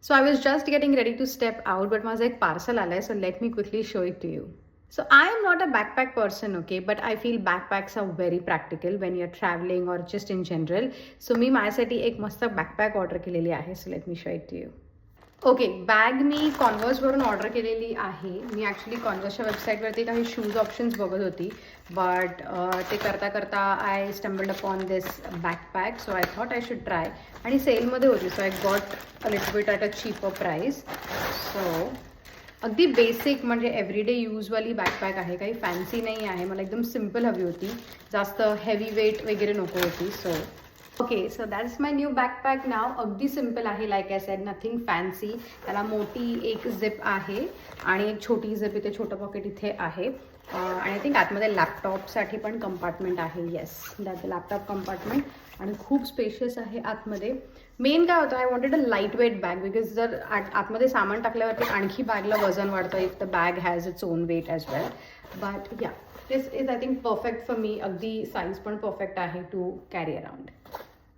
So I was just getting ready to step out, but माझं एक parcel आलंय, so let me quickly show it to you. So I am not a backpack person, okay, but I feel backpacks are very practical when you're traveling or just in general. So मी माझ्यासाठी एक मस्त backpack order केलेली आहे, so let me show it to you. Okay, bag मी कॉन्वर्सवरून order केलेली आहे. मी actually कॉन्वर्सच्या वेबसाईटवरती काही शूज ऑप्शन्स बघत होती, बट ते करता करता I stumbled upon this backpack, so I thought I should try. आणि सेलमध्ये होती, so I got a little bit at a cheaper price. So अगदी बेसिक म्हणजे एव्हरीडे यूजवाली बॅकपॅक आहे, काही फॅन्सी नाही आहे. मला एकदम सिम्पल हवी होती, जास्त हेवी वेट वगैरे नको होती. So okay, so that's my new backpack now. अगदी सिम्पल आहे, like I said, nothing fancy. त्याला मोठी एक झिप आहे आणि एक छोटी झिप इथे, छोटं पॉकेट इथे आहे. आणि आय थिंक आतमध्ये लॅपटॉपसाठी पण कंपार्टमेंट आहे. Yes, that laptop compartment. आणि खूप स्पेशियस आहे आतमध्ये. मेन काय होतं, I wanted a light weight bag, because जर आतमध्ये सामान टाकल्यावरती आणखी बॅगला वजन वाढतं if the bag has its own weight as well. But yeah, this is I think perfect for me. अगदी साईज पण परफेक्ट आहे टू कॅरी अराउंड.